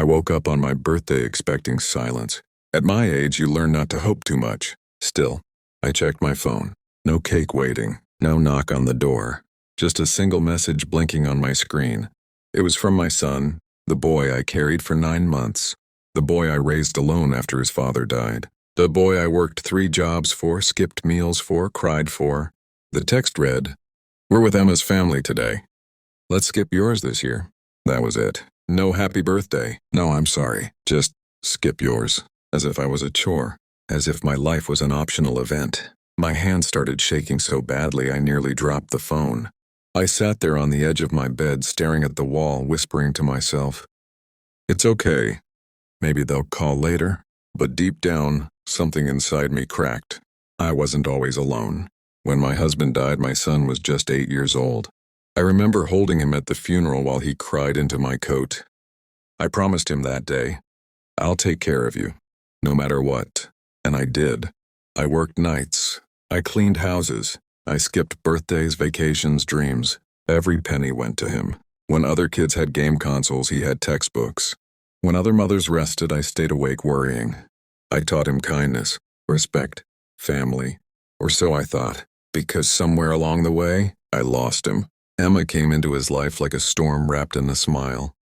I woke up on my birthday expecting silence. At my age, you learn not to hope too much. Still, I checked my phone. No cake waiting, no knock on the door. Just a single message blinking on my screen. It was from my son, the boy I carried for 9 months. The boy I raised alone after his father died. The boy I worked 3 jobs for, skipped meals for, cried for. The text read, "We're with Emma's family today. Let's skip yours this year." That was it. No happy birthday. No, I'm sorry. Just skip yours. As if I was a chore. As if my life was an optional event. My hand started shaking so badly I nearly dropped the phone. I sat there on the edge of my bed staring at the wall, whispering to myself, "It's okay. Maybe they'll call later." But deep down, something inside me cracked. I wasn't always alone. When my husband died, my son was just 8 years old. I remember holding him at the funeral while he cried into my coat. I promised him that day, "I'll take care of you, no matter what." And I did. I worked nights. I cleaned houses. I skipped birthdays, vacations, dreams. Every penny went to him. When other kids had game consoles, he had textbooks. When other mothers rested, I stayed awake worrying. I taught him kindness, respect, family, or so I thought, because somewhere along the way, I lost him. Emma came into his life like a storm wrapped in a smile.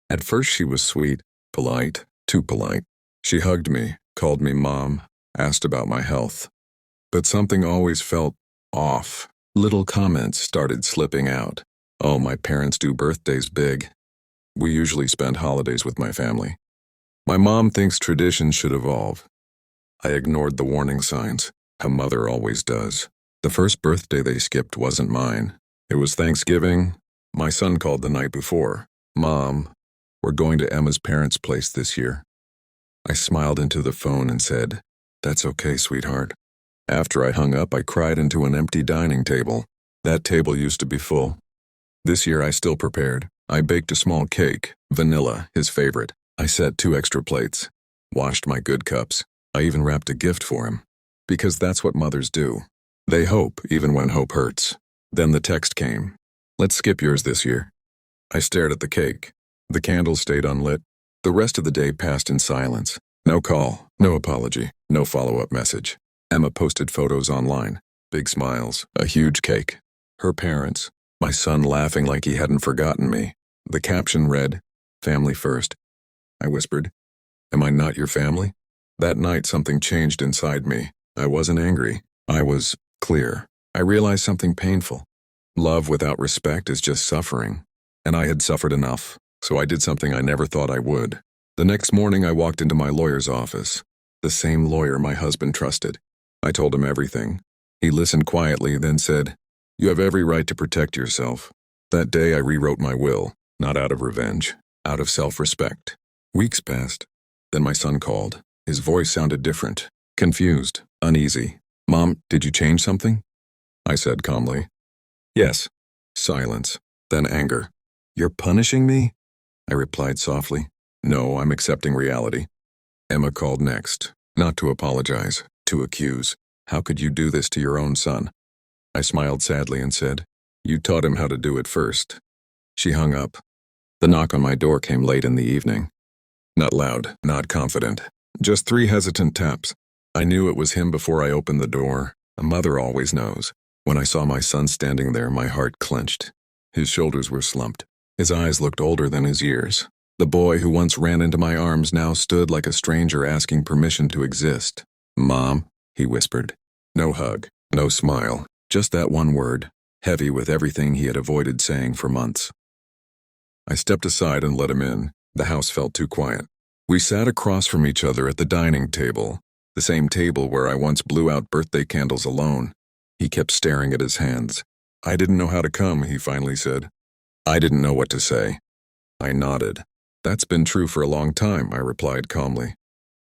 At first she was sweet, polite, too polite. She hugged me, called me mom, asked about my health. But something always felt off. Little comments started slipping out. "Oh, my parents do birthdays big. We usually spend holidays with my family." My mom thinks traditions should evolve. I ignored the warning signs. A mother always does. The first birthday they skipped wasn't mine. It was Thanksgiving. My son called the night before. "Mom, we're going to Emma's parents' place this year." I smiled into the phone and said, "That's okay, sweetheart." After I hung up, I cried into an empty dining table. That table used to be full. This year I still prepared. I baked a small cake, vanilla, his favorite. I set 2 extra plates, washed my good cups. I even wrapped a gift for him. Because that's what mothers do. They hope, even when hope hurts. Then the text came. "Let's skip yours this year." I stared at the cake. The candles stayed unlit. The rest of the day passed in silence. No call, no apology, no follow-up message. Emma posted photos online. Big smiles, a huge cake. Her parents, my son laughing like he hadn't forgotten me. The caption read, "Family first." I whispered, "Am I not your family?" That night something changed inside me. I wasn't angry. I was clear. I realized something painful. Love without respect is just suffering. And I had suffered enough, so I did something I never thought I would. The next morning I walked into my lawyer's office. The same lawyer my husband trusted. I told him everything. He listened quietly, then said, "You have every right to protect yourself." That day I rewrote my will, not out of revenge, out of self-respect. Weeks passed. Then my son called. His voice sounded different, confused, uneasy. "Mom, did you change something?" I said calmly, "Yes." Silence, then anger. "You're punishing me?" I replied softly. "No, I'm accepting reality." Emma called next, not to apologize, to accuse. "How could you do this to your own son?" I smiled sadly and said, "You taught him how to do it first." She hung up. The knock on my door came late in the evening. Not loud, not confident. Just 3 hesitant taps. I knew it was him before I opened the door. A mother always knows. When I saw my son standing there, my heart clenched. His shoulders were slumped. His eyes looked older than his years. The boy who once ran into my arms now stood like a stranger asking permission to exist. "Mom," he whispered. No hug, no smile, just that one word, heavy with everything he had avoided saying for months. I stepped aside and let him in. The house felt too quiet. We sat across from each other at the dining table, the same table where I once blew out birthday candles alone. He kept staring at his hands. "I didn't know how to come," he finally said. I didn't know what to say. I nodded. "That's been true for a long time," I replied calmly.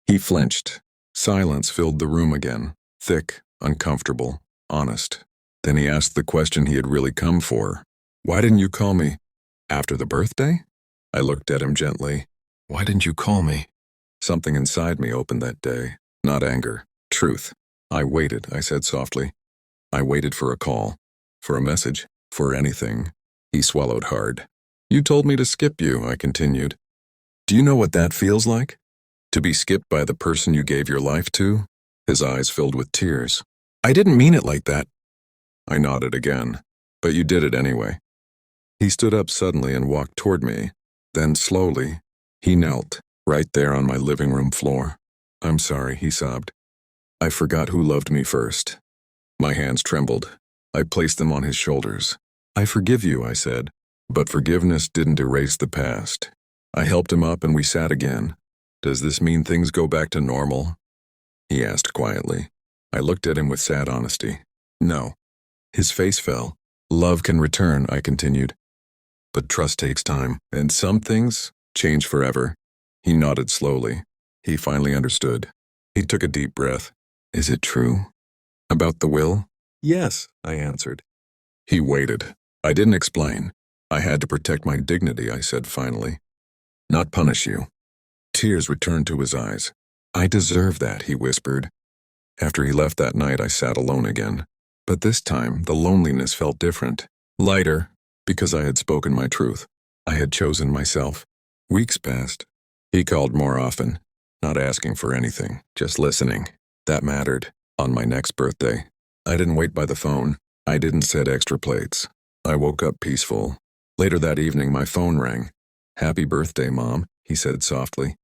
He flinched. Silence filled the room again, thick, uncomfortable, honest. Then he asked the question he had really come for. "Why didn't you call me?" "After the birthday?" I looked at him gently. "Why didn't you call me?" Something inside me opened that day. Not anger, truth. "I waited," I said softly. "I waited for a call, for a message, for anything." He swallowed hard. "You told me to skip you," I continued. Do you know what that feels like? To be skipped by the person you gave your life to? His eyes filled with tears. I didn't mean it like that. I nodded again. But you did it anyway. He stood up suddenly and walked toward me. Then slowly, he knelt, right there on my living room floor. I'm sorry, he sobbed. I forgot who loved me first. My hands trembled. I placed them on his shoulders. I forgive you, I said. But forgiveness didn't erase the past. I helped him up and we sat again. Does this mean things go back to normal? He asked quietly. I looked at him with sad honesty. No. His face fell. Love can return, I continued. But trust takes time, and some things change forever. He nodded slowly. He finally understood. He took a deep breath. Is it true? About the will? Yes, I answered. He waited. I didn't explain. I had to protect my dignity, I said finally. Not punish you. Tears returned to his eyes. I deserve that, he whispered. After he left that night, I sat alone again. But this time, the loneliness felt different. Lighter, because I had spoken my truth. I had chosen myself. Weeks passed. He called more often, not asking for anything, just listening. That mattered. On my next birthday, I didn't wait by the phone. I didn't set extra plates. I woke up peaceful. Later that evening, my phone rang. Happy birthday, Mom, he said softly.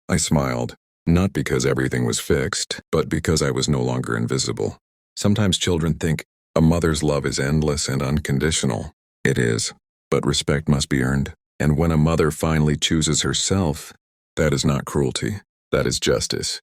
I smiled, not because everything was fixed, but because I was no longer invisible. Sometimes children think a mother's love is endless and unconditional. It is, but respect must be earned. And when a mother finally chooses herself, that is not cruelty. That is justice.